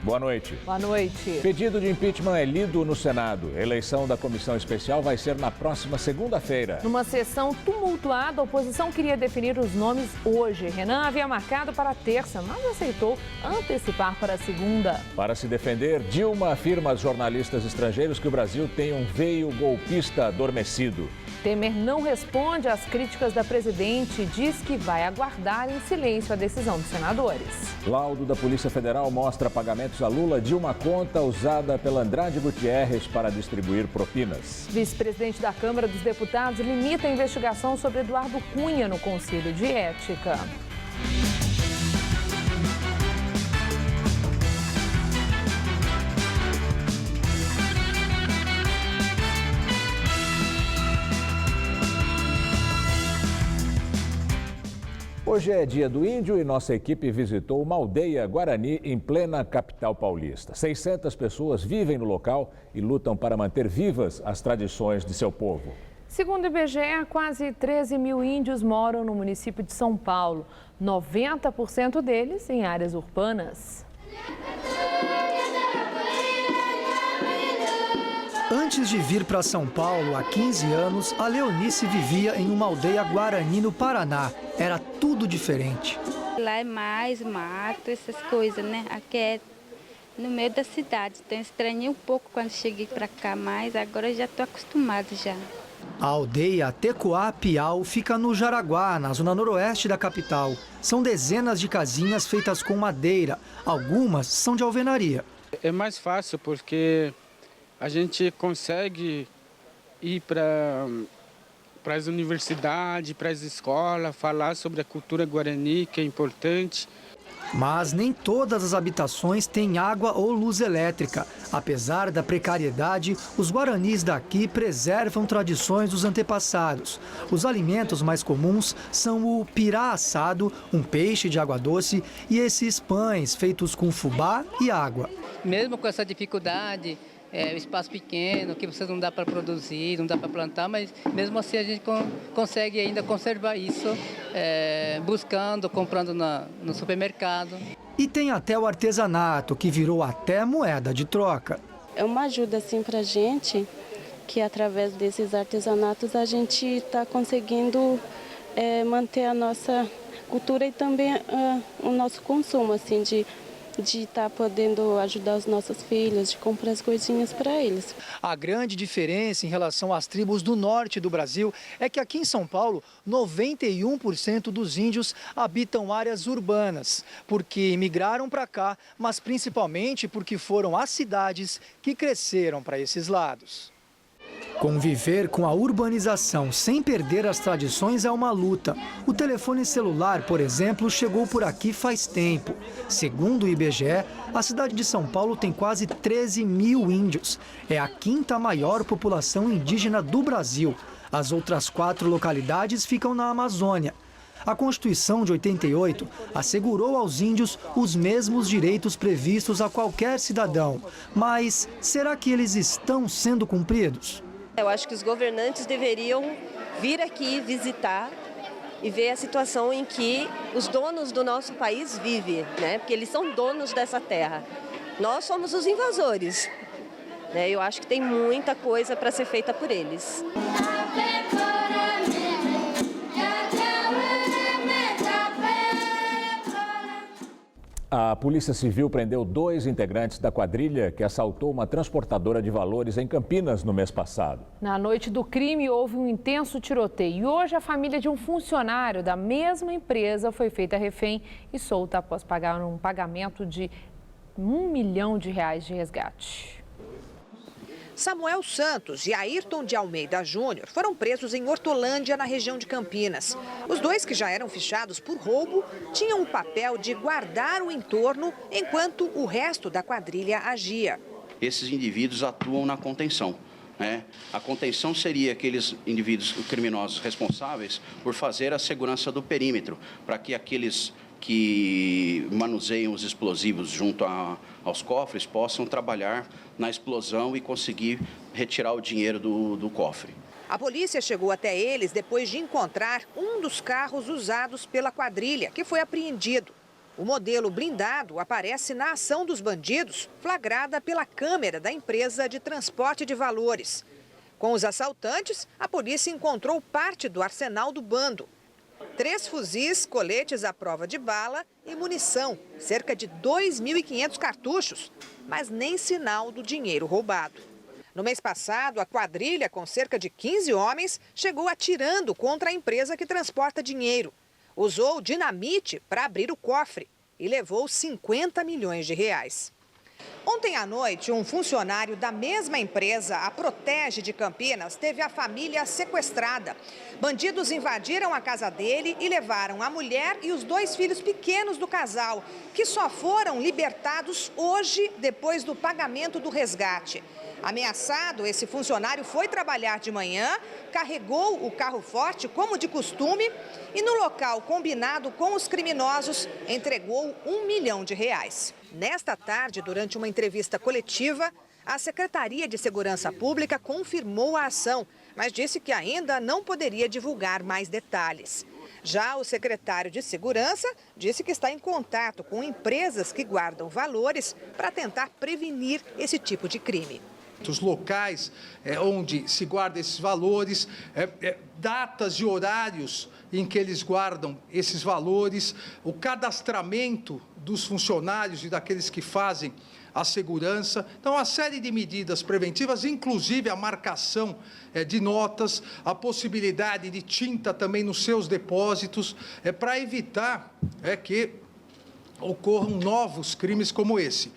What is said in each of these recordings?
Boa noite. Boa noite. Pedido de impeachment é lido no Senado. A eleição da comissão especial vai ser na próxima segunda-feira. Numa sessão tumultuada, a oposição queria definir os nomes hoje. Renan havia marcado para terça, mas aceitou antecipar para a segunda. Para se defender, Dilma afirma aos jornalistas estrangeiros que o Brasil tem um veio golpista adormecido. Temer não responde às críticas da presidente e diz que vai aguardar em silêncio a decisão dos senadores. Laudo da Polícia Federal mostra pagamentos a Lula de uma conta usada pela Andrade Gutierrez para distribuir propinas. Vice-presidente da Câmara dos Deputados limita a investigação sobre Eduardo Cunha no Conselho de Ética. Hoje é dia do índio e nossa equipe visitou uma aldeia Guarani em plena capital paulista. 600 pessoas vivem no local e lutam para manter vivas as tradições de seu povo. Segundo o IBGE, quase 13 mil índios moram no município de São Paulo, 90% deles em áreas urbanas. Antes de vir para São Paulo, há 15 anos, a Leonice vivia em uma aldeia Guarani, no Paraná. Era tudo diferente. Lá é mais mato, essas coisas, né? Aqui é no meio da cidade. Então, eu estranhei um pouco quando cheguei para cá, mas agora eu já estou acostumada já. A aldeia Tecoá-Piau fica no Jaraguá, na zona noroeste da capital. São dezenas de casinhas feitas com madeira. Algumas são de alvenaria. É mais fácil porque a gente consegue ir para as universidades, para as escolas, falar sobre a cultura guarani, que é importante. Mas nem todas as habitações têm água ou luz elétrica. Apesar da precariedade, os guaranis daqui preservam tradições dos antepassados. Os alimentos mais comuns são o pirá assado, um peixe de água doce, e esses pães feitos com fubá e água. Mesmo com essa dificuldade, o espaço pequeno, que você não dá para produzir, não dá para plantar, mas mesmo assim a gente consegue ainda conservar isso, buscando, comprando no supermercado. E tem até o artesanato, que virou até moeda de troca. É uma ajuda assim para a gente, que através desses artesanatos a gente está conseguindo manter a nossa cultura e também o nosso consumo, assim, de estar podendo ajudar os nossos filhos, de comprar as coisinhas para eles. A grande diferença em relação às tribos do norte do Brasil é que aqui em São Paulo, 91% dos índios habitam áreas urbanas, porque migraram para cá, mas principalmente porque foram as cidades que cresceram para esses lados. Conviver com a urbanização sem perder as tradições é uma luta. O telefone celular, por exemplo, chegou por aqui faz tempo. Segundo o IBGE, a cidade de São Paulo tem quase 13 mil índios. É a quinta maior população indígena do Brasil. As outras 4 localidades ficam na Amazônia. A Constituição de 88 assegurou aos índios os mesmos direitos previstos a qualquer cidadão. Mas será que eles estão sendo cumpridos? Eu acho que os governantes deveriam vir aqui visitar e ver a situação em que os donos do nosso país vivem, né? Porque eles são donos dessa terra. Nós somos os invasores, né? Eu acho que tem muita coisa para ser feita por eles. A Polícia Civil prendeu 2 integrantes da quadrilha que assaltou uma transportadora de valores em Campinas no mês passado. Na noite do crime, houve um intenso tiroteio e hoje a família de um funcionário da mesma empresa foi feita refém e solta após pagar um pagamento de R$1 milhão de resgate. Samuel Santos e Ayrton de Almeida Júnior foram presos em Hortolândia, na região de Campinas. Os 2, que já eram fichados por roubo, tinham o papel de guardar o entorno enquanto o resto da quadrilha agia. Esses indivíduos atuam na contenção. A contenção seria aqueles indivíduos criminosos responsáveis por fazer a segurança do perímetro, para que aqueles que manuseiam os explosivos junto aos cofres possam trabalhar na explosão e conseguir retirar o dinheiro do cofre. A polícia chegou até eles depois de encontrar um dos carros usados pela quadrilha, que foi apreendido. O modelo blindado aparece na ação dos bandidos, flagrada pela câmera da empresa de transporte de valores. Com os assaltantes, a polícia encontrou parte do arsenal do bando. 3 fuzis, coletes à prova de bala e munição, cerca de 2.500 cartuchos, mas nem sinal do dinheiro roubado. No mês passado, a quadrilha, com cerca de 15 homens, chegou atirando contra a empresa que transporta dinheiro. Usou dinamite para abrir o cofre e levou 50 milhões de reais. Ontem à noite, um funcionário da mesma empresa, a Protege de Campinas, teve a família sequestrada. Bandidos invadiram a casa dele e levaram a mulher e os 2 filhos pequenos do casal, que só foram libertados hoje, depois do pagamento do resgate. Ameaçado, esse funcionário foi trabalhar de manhã, carregou o carro forte, como de costume, e no local combinado com os criminosos, entregou R$1 milhão. Nesta tarde, durante uma entrevista coletiva, a Secretaria de Segurança Pública confirmou a ação, mas disse que ainda não poderia divulgar mais detalhes. Já o secretário de Segurança disse que está em contato com empresas que guardam valores para tentar prevenir esse tipo de crime. Os locais onde se guardam esses valores, datas e horários em que eles guardam esses valores, o cadastramento dos funcionários e daqueles que fazem a segurança. Então, uma série de medidas preventivas, inclusive a marcação de notas, a possibilidade de tinta também nos seus depósitos, para evitar que ocorram novos crimes como esse.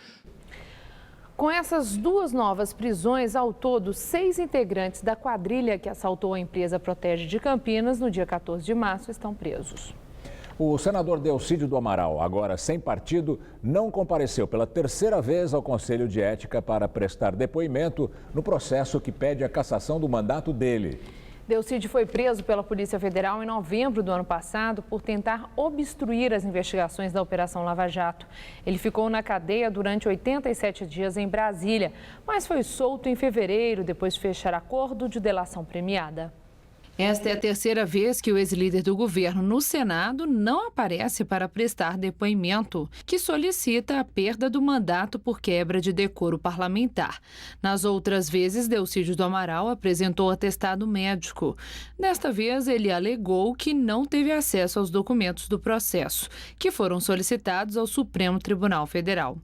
Com essas 2 novas prisões, ao todo, 6 integrantes da quadrilha que assaltou a empresa Protege de Campinas no dia 14 de março estão presos. O senador Delcídio do Amaral, agora sem partido, não compareceu pela 3ª vez ao Conselho de Ética para prestar depoimento no processo que pede a cassação do mandato dele. Delcídio foi preso pela Polícia Federal em novembro do ano passado por tentar obstruir as investigações da Operação Lava Jato. Ele ficou na cadeia durante 87 dias em Brasília, mas foi solto em fevereiro, depois de fechar acordo de delação premiada. Esta é a 3ª vez que o ex-líder do governo no Senado não aparece para prestar depoimento, que solicita a perda do mandato por quebra de decoro parlamentar. Nas outras vezes, Delcídio do Amaral apresentou atestado médico. Desta vez, ele alegou que não teve acesso aos documentos do processo, que foram solicitados ao Supremo Tribunal Federal.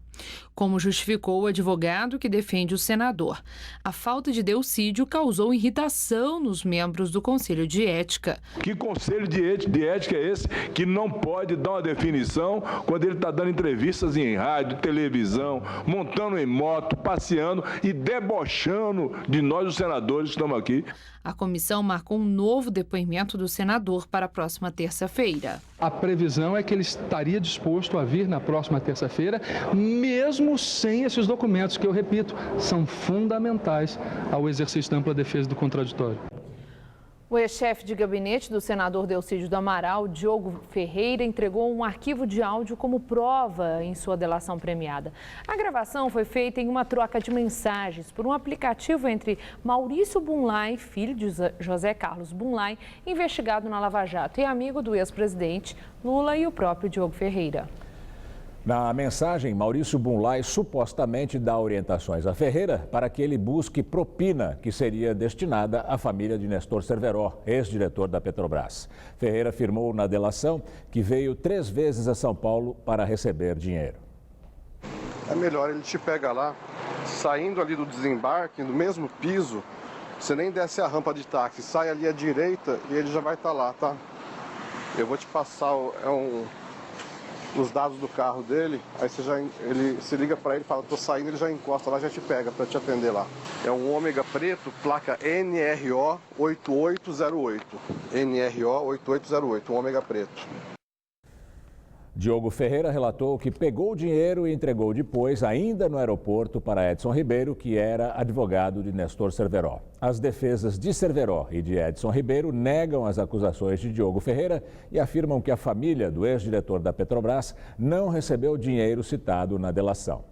Como justificou o advogado que defende o senador, a falta de Delcídio causou irritação nos membros do Conselho de Ética. Que conselho de ética é esse que não pode dar uma definição quando ele está dando entrevistas em rádio, televisão, montando em moto, passeando e debochando de nós, os senadores que estamos aqui? A comissão marcou um novo depoimento do senador para a próxima terça-feira. A previsão é que ele estaria disposto a vir na próxima terça-feira, mesmo sem esses documentos, que eu repito, são fundamentais ao exercício da ampla defesa do contraditório. O ex-chefe de gabinete do senador Delcídio do Amaral, Diogo Ferreira, entregou um arquivo de áudio como prova em sua delação premiada. A gravação foi feita em uma troca de mensagens por um aplicativo entre Maurício Bunlai, filho de José Carlos Bunlai, investigado na Lava Jato, e amigo do ex-presidente Lula, e o próprio Diogo Ferreira. Na mensagem, Maurício Bunlai supostamente dá orientações a Ferreira para que ele busque propina que seria destinada à família de Nestor Cerveró, ex-diretor da Petrobras. Ferreira afirmou na delação que veio 3 vezes a São Paulo para receber dinheiro. É melhor, ele te pega lá, saindo ali do desembarque, no mesmo piso, você nem desce a rampa de táxi, sai ali à direita e ele já vai estar lá, tá? Eu vou te passar os dados do carro dele, aí ele se liga para ele, fala, tô saindo, ele já encosta lá, já te pega para te atender lá. É um Ômega preto, placa NRO 8808. NRO 8808, um Ômega preto. Diogo Ferreira relatou que pegou o dinheiro e entregou depois, ainda no aeroporto, para Edson Ribeiro, que era advogado de Nestor Cerveró. As defesas de Cerveró e de Edson Ribeiro negam as acusações de Diogo Ferreira e afirmam que a família do ex-diretor da Petrobras não recebeu o dinheiro citado na delação.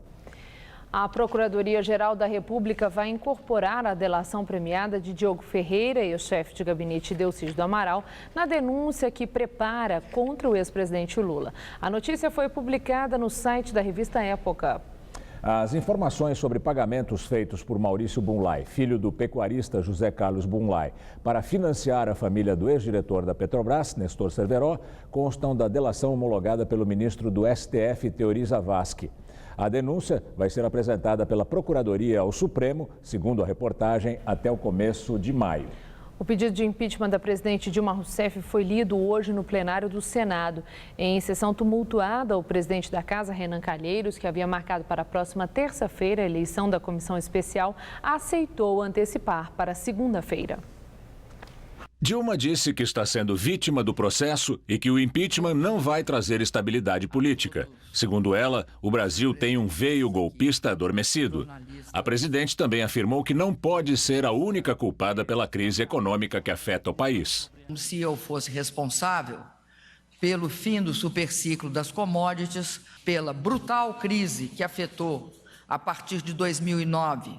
A Procuradoria-Geral da República vai incorporar a delação premiada de Diogo Ferreira, ex-chefe de gabinete Delcídio do Amaral, na denúncia que prepara contra o ex-presidente Lula. A notícia foi publicada no site da revista Época. As informações sobre pagamentos feitos por Maurício Bunlai, filho do pecuarista José Carlos Bunlai, para financiar a família do ex-diretor da Petrobras, Nestor Cerveró, constam da delação homologada pelo ministro do STF, Teori Zavascki. A denúncia vai ser apresentada pela Procuradoria ao Supremo, segundo a reportagem, até o começo de maio. O pedido de impeachment da presidente Dilma Rousseff foi lido hoje no plenário do Senado. Em sessão tumultuada, o presidente da Casa, Renan Calheiros, que havia marcado para a próxima terça-feira a eleição da comissão especial, aceitou antecipar para segunda-feira. Dilma disse que está sendo vítima do processo e que o impeachment não vai trazer estabilidade política. Segundo ela, o Brasil tem um veio golpista adormecido. A presidente também afirmou que não pode ser a única culpada pela crise econômica que afeta o país. Se eu fosse responsável pelo fim do superciclo das commodities, pela brutal crise que afetou a partir de 2009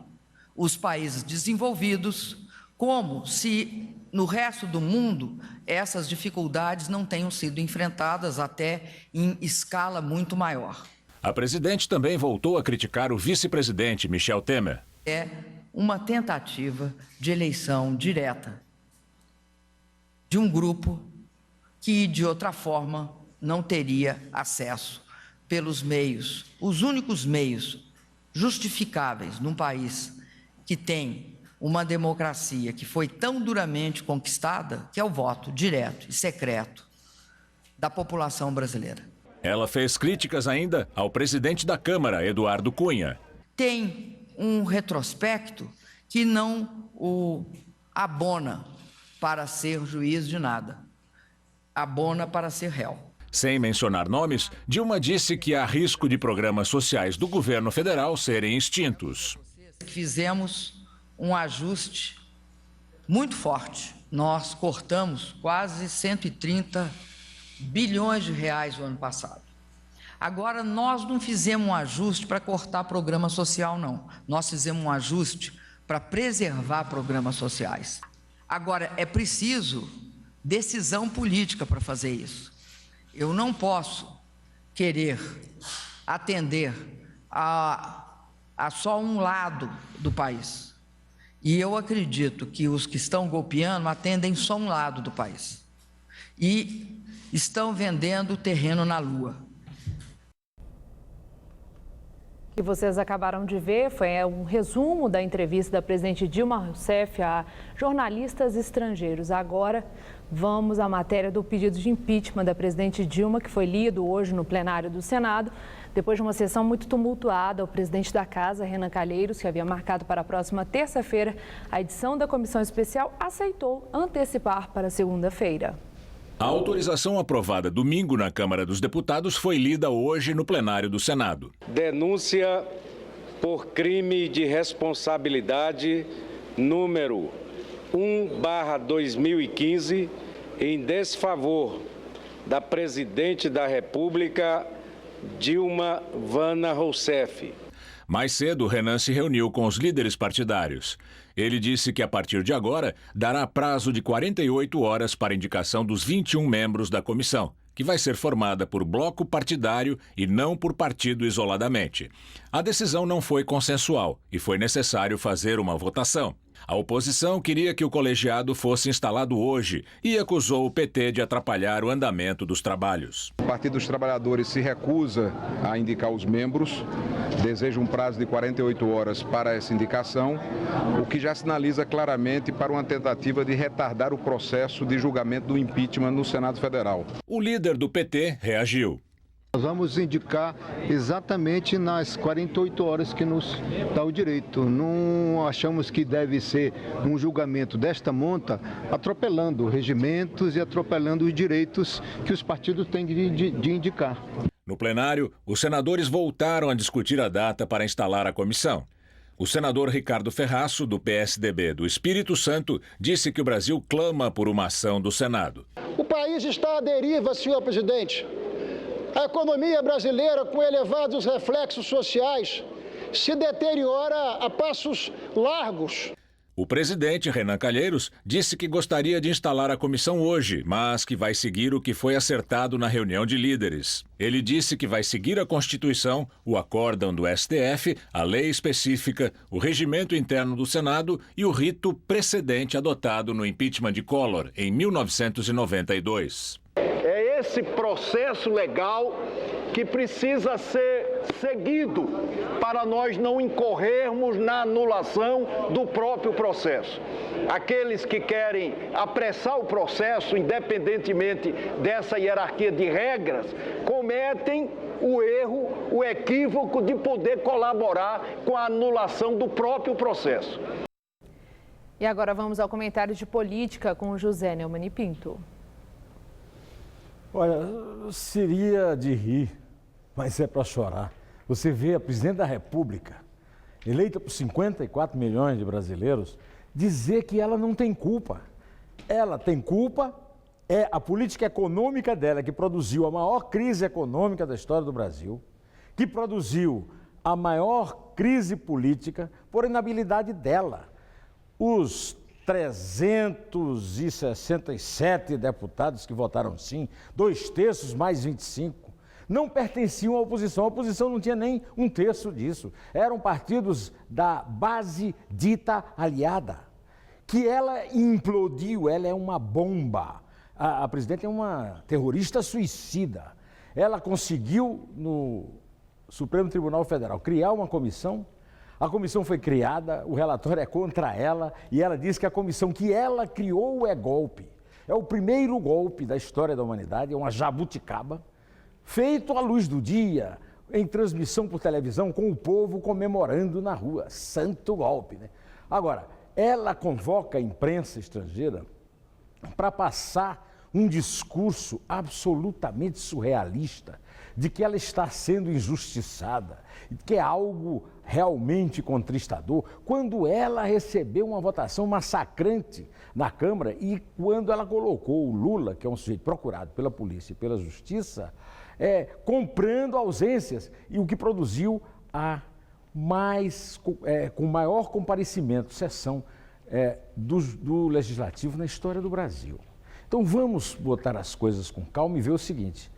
os países desenvolvidos, como se no resto do mundo essas dificuldades não tenham sido enfrentadas até em escala muito maior. A presidente também voltou a criticar o vice-presidente Michel Temer. É uma tentativa de eleição direta de um grupo que, de outra forma, não teria acesso pelos meios, os únicos meios justificáveis num país que tem uma democracia que foi tão duramente conquistada, que é o voto direto e secreto da população brasileira. Ela fez críticas ainda ao presidente da Câmara, Eduardo Cunha. Tem um retrospecto que não o abona para ser juiz de nada, abona para ser réu. Sem mencionar nomes, Dilma disse que há risco de programas sociais do governo federal serem extintos. Fizemos um ajuste muito forte. Nós cortamos quase 130 bilhões de reais no ano passado. Agora, nós não fizemos um ajuste para cortar programa social, não. Nós fizemos um ajuste para preservar programas sociais. Agora, é preciso decisão política para fazer isso. Eu não posso querer atender a só um lado do país. E eu acredito que os que estão golpeando atendem só um lado do país. E estão vendendo terreno na Lua. O que vocês acabaram de ver foi um resumo da entrevista da presidente Dilma Rousseff a jornalistas estrangeiros. Agora, vamos à matéria do pedido de impeachment da presidente Dilma, que foi lido hoje no plenário do Senado. Depois de uma sessão muito tumultuada, o presidente da Casa, Renan Calheiros, que havia marcado para a próxima terça-feira a edição da comissão especial, aceitou antecipar para segunda-feira. A autorização aprovada domingo na Câmara dos Deputados foi lida hoje no plenário do Senado. Denúncia por crime de responsabilidade número 1/2015 em desfavor da presidente da República, Dilma Vana Rousseff. Mais cedo, Renan se reuniu com os líderes partidários. Ele disse que, a partir de agora, dará prazo de 48 horas para a indicação dos 21 membros da comissão, que vai ser formada por bloco partidário e não por partido isoladamente. A decisão não foi consensual e foi necessário fazer uma votação. A oposição queria que o colegiado fosse instalado hoje e acusou o PT de atrapalhar o andamento dos trabalhos. O Partido dos Trabalhadores se recusa a indicar os membros, deseja um prazo de 48 horas para essa indicação, o que já sinaliza claramente para uma tentativa de retardar o processo de julgamento do impeachment no Senado Federal. O líder do PT reagiu. Nós vamos indicar exatamente nas 48 horas que nos dá o direito. Não achamos que deve ser um julgamento desta monta atropelando regimentos e atropelando os direitos que os partidos têm de indicar. No plenário, os senadores voltaram a discutir a data para instalar a comissão. O senador Ricardo Ferraço, do PSDB do Espírito Santo, disse que o Brasil clama por uma ação do Senado. O país está à deriva, senhor presidente. A economia brasileira, com elevados reflexos sociais, se deteriora a passos largos. O presidente, Renan Calheiros, disse que gostaria de instalar a comissão hoje, mas que vai seguir o que foi acertado na reunião de líderes. Ele disse que vai seguir a Constituição, o acórdão do STF, a lei específica, o regimento interno do Senado e o rito precedente adotado no impeachment de Collor, em 1992. É esse processo legal que precisa ser seguido para nós não incorrermos na anulação do próprio processo. Aqueles que querem apressar o processo, independentemente dessa hierarquia de regras, cometem o erro, o equívoco de poder colaborar com a anulação do próprio processo. E agora vamos ao comentário de política com o José Neumann e Pinto. Olha, seria de rir, mas é para chorar. Você vê a presidente da República, eleita por 54 milhões de brasileiros, dizer que ela não tem culpa. Ela tem culpa, é a política econômica dela que produziu a maior crise econômica da história do Brasil, que produziu a maior crise política por inabilidade dela. Os 367 deputados que votaram sim, 2/3 mais 25, não pertenciam à oposição. A oposição não tinha nem 1/3 disso. Eram partidos da base dita aliada, que ela implodiu, ela é uma bomba. A presidente é uma terrorista suicida. Ela conseguiu, no Supremo Tribunal Federal, criar uma comissão. A comissão foi criada, o relatório é contra ela e ela diz que a comissão que ela criou é golpe. É o primeiro golpe da história da humanidade, é uma jabuticaba, feito à luz do dia, em transmissão por televisão, com o povo comemorando na rua. Santo golpe, né? Agora, ela convoca a imprensa estrangeira para passar um discurso absolutamente surrealista de que ela está sendo injustiçada, que é algo realmente contristador, quando ela recebeu uma votação massacrante na Câmara e quando ela colocou o Lula, que é um sujeito procurado pela polícia e pela justiça, comprando ausências, e o que produziu com maior comparecimento, sessão do Legislativo na história do Brasil. Então vamos botar as coisas com calma e ver o seguinte: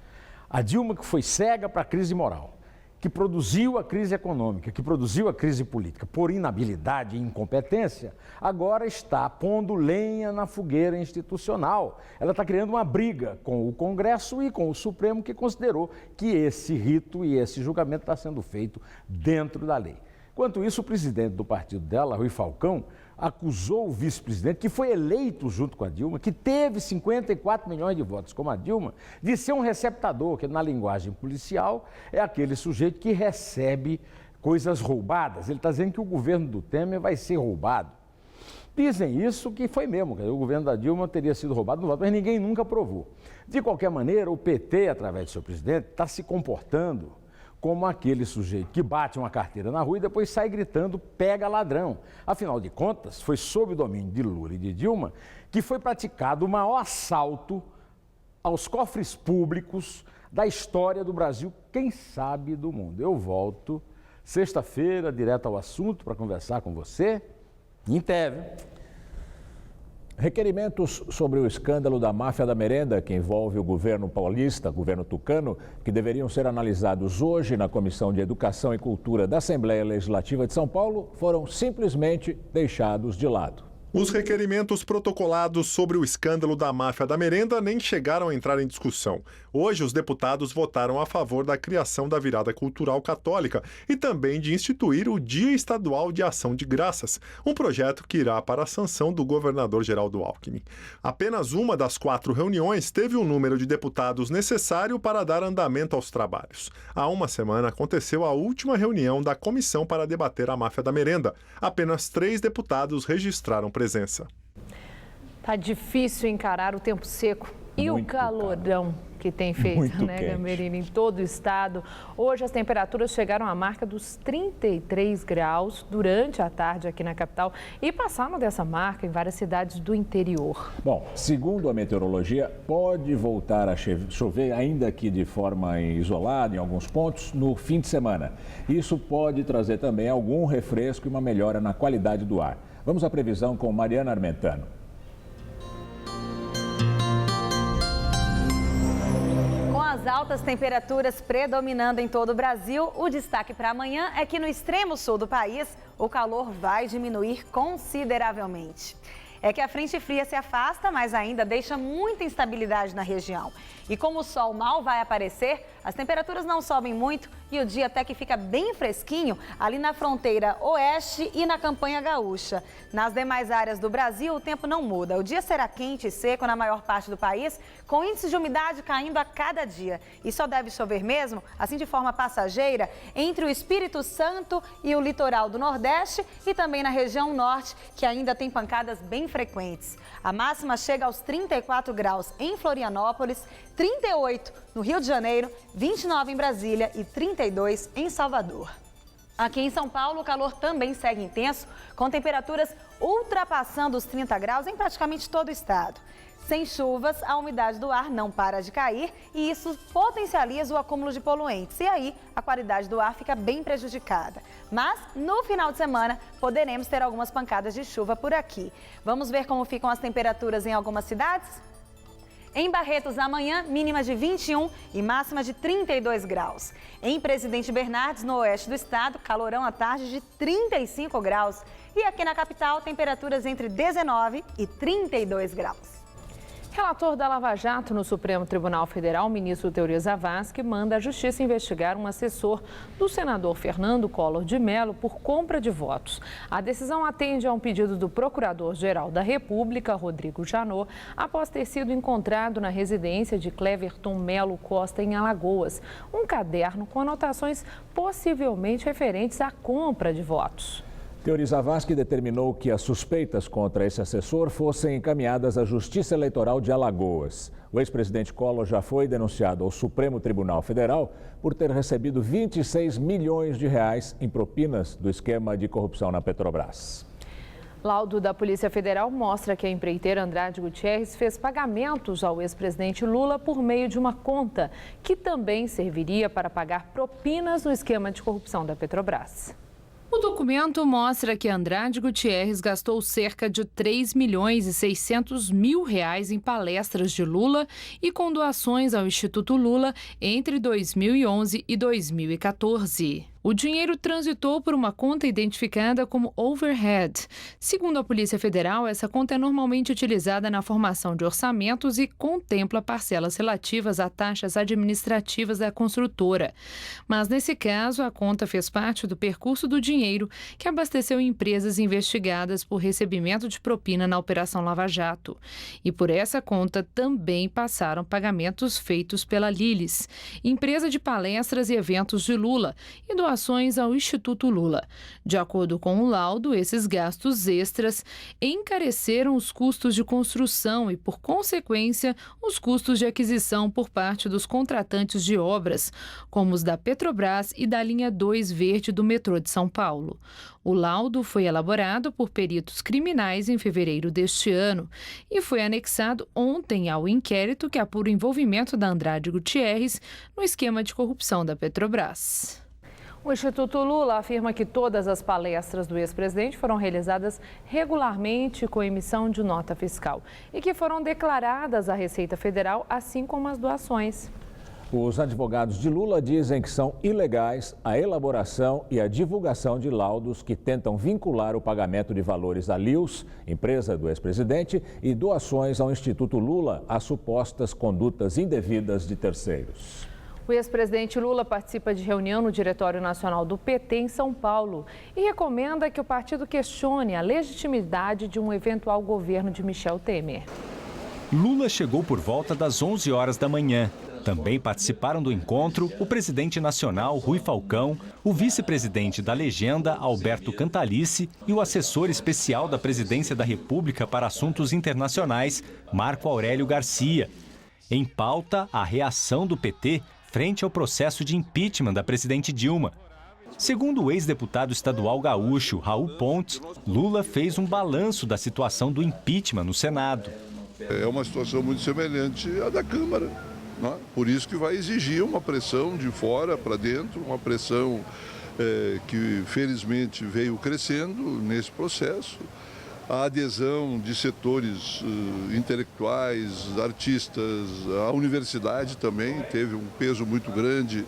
a Dilma, que foi cega para a crise moral, que produziu a crise econômica, que produziu a crise política por inabilidade e incompetência, agora está pondo lenha na fogueira institucional. Ela está criando uma briga com o Congresso e com o Supremo, que considerou que esse rito e esse julgamento está sendo feito dentro da lei. Enquanto isso, o presidente do partido dela, Rui Falcão, acusou o vice-presidente, que foi eleito junto com a Dilma, que teve 54 milhões de votos, como a Dilma, de ser um receptador, que na linguagem policial é aquele sujeito que recebe coisas roubadas. Ele está dizendo que o governo do Temer vai ser roubado. Dizem isso que foi mesmo, o governo da Dilma teria sido roubado no voto, mas ninguém nunca provou. De qualquer maneira, o PT, através do seu presidente, está se comportando como aquele sujeito que bate uma carteira na rua e depois sai gritando, pega ladrão. Afinal de contas, foi sob o domínio de Lula e de Dilma que foi praticado o maior assalto aos cofres públicos da história do Brasil, quem sabe do mundo. Eu volto sexta-feira, direto ao assunto, para conversar com você em TV. Requerimentos sobre o escândalo da máfia da merenda, que envolve o governo paulista, governo tucano, que deveriam ser analisados hoje na Comissão de Educação e Cultura da Assembleia Legislativa de São Paulo, foram simplesmente deixados de lado. Os requerimentos protocolados sobre o escândalo da máfia da merenda nem chegaram a entrar em discussão. Hoje, os deputados votaram a favor da criação da virada cultural católica e também de instituir o Dia Estadual de Ação de Graças, um projeto que irá para a sanção do governador Geraldo Alckmin. Apenas uma das 4 reuniões teve o número de deputados necessário para dar andamento aos trabalhos. Há uma semana aconteceu a última reunião da comissão para debater a máfia da merenda. Apenas 3 deputados registraram presença. Tá difícil encarar o tempo seco E o calorão que tem feito, Muito né, quente. Gamberini, em todo o estado. Hoje as temperaturas chegaram à marca dos 33 graus durante a tarde aqui na capital e passaram dessa marca em várias cidades do interior. Bom, segundo a meteorologia, pode voltar a chover, ainda que de forma isolada em alguns pontos, no fim de semana. Isso pode trazer também algum refresco e uma melhora na qualidade do ar. Vamos à previsão com Mariana Armentano. Com as altas temperaturas predominando em todo o Brasil, o destaque para amanhã é que no extremo sul do país, o calor vai diminuir consideravelmente. É que a frente fria se afasta, mas ainda deixa muita instabilidade na região. E como o sol mal vai aparecer, as temperaturas não sobem muito e o dia até que fica bem fresquinho ali na fronteira oeste e na campanha gaúcha. Nas demais áreas do Brasil, o tempo não muda. O dia será quente e seco na maior parte do país, com índice de umidade caindo a cada dia. E só deve chover mesmo, assim de forma passageira, entre o Espírito Santo e o litoral do Nordeste e também na região norte, que ainda tem pancadas bem frequentes. A máxima chega aos 34 graus em Florianópolis, 38 no Rio de Janeiro, 29 em Brasília e 32 em Salvador. Aqui em São Paulo, o calor também segue intenso, com temperaturas ultrapassando os 30 graus em praticamente todo o estado. Sem chuvas, a umidade do ar não para de cair e isso potencializa o acúmulo de poluentes. E aí, a qualidade do ar fica bem prejudicada. Mas, no final de semana, poderemos ter algumas pancadas de chuva por aqui. Vamos ver como ficam as temperaturas em algumas cidades? Em Barretos, amanhã, mínima de 21 e máxima de 32 graus. Em Presidente Bernardes, no oeste do estado, calorão à tarde de 35 graus. E aqui na capital, temperaturas entre 19 e 32 graus. Relator da Lava Jato no Supremo Tribunal Federal, o ministro Teori Zavascki, manda a Justiça investigar um assessor do senador Fernando Collor de Mello por compra de votos. A decisão atende a um pedido do Procurador-Geral da República, Rodrigo Janot, após ter sido encontrado na residência de Cleverton Melo Costa, em Alagoas, um caderno com anotações possivelmente referentes à compra de votos. Teori Zavascki determinou que as suspeitas contra esse assessor fossem encaminhadas à Justiça Eleitoral de Alagoas. O ex-presidente Collor já foi denunciado ao Supremo Tribunal Federal por ter recebido 26 milhões de reais em propinas do esquema de corrupção na Petrobras. Laudo da Polícia Federal mostra que a empreiteira Andrade Gutierrez fez pagamentos ao ex-presidente Lula por meio de uma conta, que também serviria para pagar propinas no esquema de corrupção da Petrobras. O documento mostra que Andrade Gutierrez gastou cerca de 3 milhões e 600 mil reais em palestras de Lula e com doações ao Instituto Lula entre 2011 e 2014. O dinheiro transitou por uma conta identificada como overhead. Segundo a Polícia Federal, essa conta é normalmente utilizada na formação de orçamentos e contempla parcelas relativas a taxas administrativas da construtora. Mas, nesse caso, a conta fez parte do percurso do dinheiro que abasteceu empresas investigadas por recebimento de propina na Operação Lava Jato. E por essa conta também passaram pagamentos feitos pela Lilis, empresa de palestras e eventos de Lula, e doações ao Instituto Lula. De acordo com o laudo, esses gastos extras encareceram os custos de construção e, por consequência, os custos de aquisição por parte dos contratantes de obras, como os da Petrobras e da linha 2 verde do metrô de São Paulo. O laudo foi elaborado por peritos criminais em fevereiro deste ano e foi anexado ontem ao inquérito que apura o envolvimento da Andrade Gutierrez no esquema de corrupção da Petrobras. O Instituto Lula afirma que todas as palestras do ex-presidente foram realizadas regularmente com emissão de nota fiscal e que foram declaradas à Receita Federal, assim como as doações. Os advogados de Lula dizem que são ilegais a elaboração e a divulgação de laudos que tentam vincular o pagamento de valores à Lius, empresa do ex-presidente, e doações ao Instituto Lula a supostas condutas indevidas de terceiros. O ex-presidente Lula participa de reunião no Diretório Nacional do PT em São Paulo e recomenda que o partido questione a legitimidade de um eventual governo de Michel Temer. Lula chegou por volta das 11 horas da manhã. Também participaram do encontro o presidente nacional, Rui Falcão, o vice-presidente da Legenda, Alberto Cantalice, e o assessor especial da Presidência da República para Assuntos Internacionais, Marco Aurélio Garcia. Em pauta, a reação do PT frente ao processo de impeachment da presidente Dilma. Segundo o ex-deputado estadual gaúcho Raul Pontes, Lula fez um balanço da situação do impeachment no Senado. É uma situação muito semelhante à da Câmara, né? Por isso que vai exigir uma pressão de fora para dentro, uma pressão que felizmente veio crescendo nesse processo. A adesão de setores intelectuais, artistas, a universidade também teve um peso muito grande.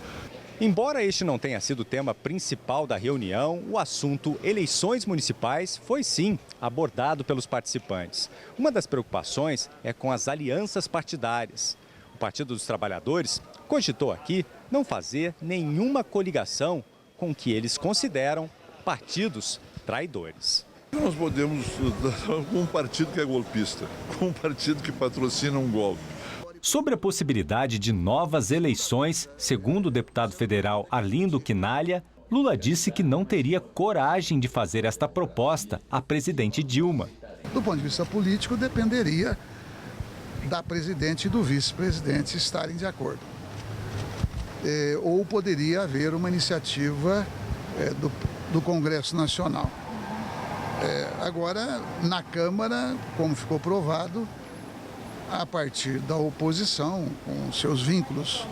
Embora este não tenha sido o tema principal da reunião, o assunto eleições municipais foi sim abordado pelos participantes. Uma das preocupações é com as alianças partidárias. O Partido dos Trabalhadores cogitou aqui não fazer nenhuma coligação com o que eles consideram partidos traidores. Nós podemos com um partido que é golpista, com um partido que patrocina um golpe. Sobre a possibilidade de novas eleições, segundo o deputado federal Arlindo Quinalha, Lula disse que não teria coragem de fazer esta proposta à presidente Dilma. Do ponto de vista político, dependeria da presidente e do vice-presidente estarem de acordo. Ou poderia haver uma iniciativa do Congresso Nacional. Agora, na Câmara, como ficou provado, a partir da oposição, com seus vínculos,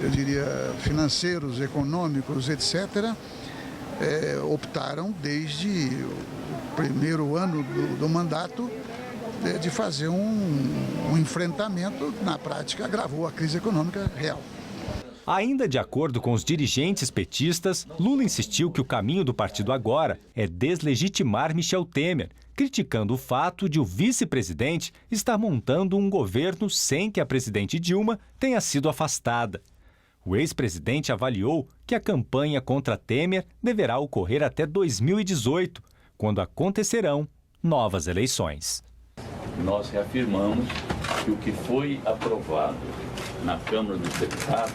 eu diria, financeiros, econômicos, etc., optaram desde o primeiro ano do mandato de fazer um enfrentamento, na prática, agravou a crise econômica real. Ainda de acordo com os dirigentes petistas, Lula insistiu que o caminho do partido agora é deslegitimar Michel Temer, criticando o fato de o vice-presidente estar montando um governo sem que a presidente Dilma tenha sido afastada. O ex-presidente avaliou que a campanha contra Temer deverá ocorrer até 2018, quando acontecerão novas eleições. Nós reafirmamos que o que foi aprovado na Câmara dos Deputados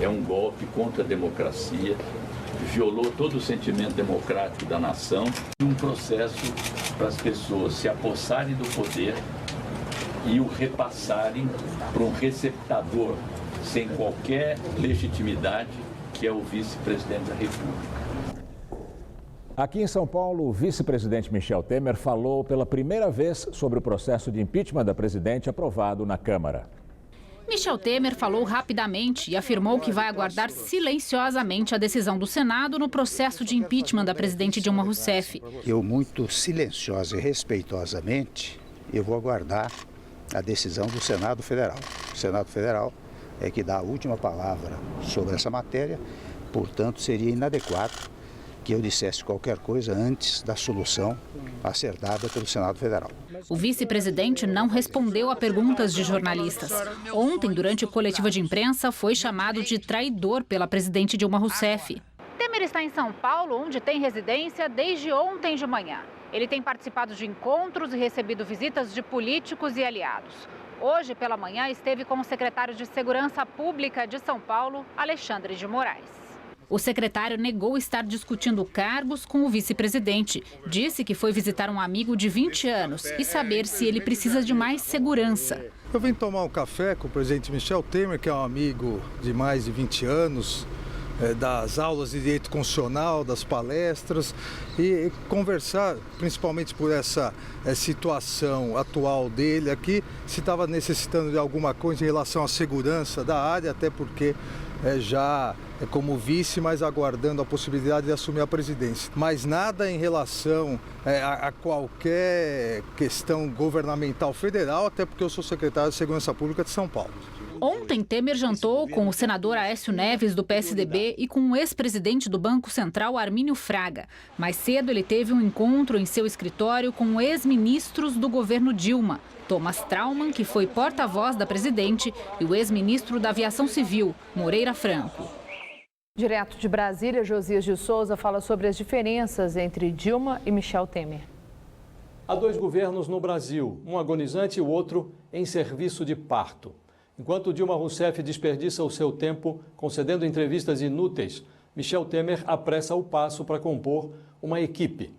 é um golpe contra a democracia, violou todo o sentimento democrático da nação e um processo para as pessoas se apossarem do poder e o repassarem para um receptador sem qualquer legitimidade, que é o vice-presidente da República. Aqui em São Paulo, o vice-presidente Michel Temer falou pela primeira vez sobre o processo de impeachment da presidente aprovado na Câmara. Michel Temer falou rapidamente e afirmou que vai aguardar silenciosamente a decisão do Senado no processo de impeachment da presidente Dilma Rousseff. Eu, muito silenciosa e respeitosamente, eu vou aguardar a decisão do Senado Federal. O Senado Federal é que dá a última palavra sobre essa matéria, portanto, seria inadequado que eu dissesse qualquer coisa antes da solução a ser dada pelo Senado Federal. O vice-presidente não respondeu a perguntas de jornalistas. Ontem, durante a coletiva de imprensa, foi chamado de traidor pela presidente Dilma Rousseff. Temer está em São Paulo, onde tem residência desde ontem de manhã. Ele tem participado de encontros e recebido visitas de políticos e aliados. Hoje, pela manhã, esteve com o secretário de Segurança Pública de São Paulo, Alexandre de Moraes. O secretário negou estar discutindo cargos com o vice-presidente. Disse que foi visitar um amigo de 20 anos e saber se ele precisa de mais segurança. Eu vim tomar um café com o presidente Michel Temer, que é um amigo de mais de 20 anos, das aulas de direito constitucional, das palestras, e conversar, principalmente por essa situação atual dele aqui, se estava necessitando de alguma coisa em relação à segurança da área, até porque já como vice, mas aguardando a possibilidade de assumir a presidência. Mas nada em relação a qualquer questão governamental federal, até porque eu sou secretário de Segurança Pública de São Paulo. Ontem, Temer jantou com o senador Aécio Neves, do PSDB, e com o ex-presidente do Banco Central, Armínio Fraga. Mais cedo, ele teve um encontro em seu escritório com ex-ministros do governo Dilma. Thomas Traumann, que foi porta-voz da presidente, e o ex-ministro da Aviação Civil, Moreira Franco. Direto de Brasília, Josias de Souza fala sobre as diferenças entre Dilma e Michel Temer. Há dois governos no Brasil, um agonizante e o outro em serviço de parto. Enquanto Dilma Rousseff desperdiça o seu tempo concedendo entrevistas inúteis, Michel Temer apressa o passo para compor uma equipe.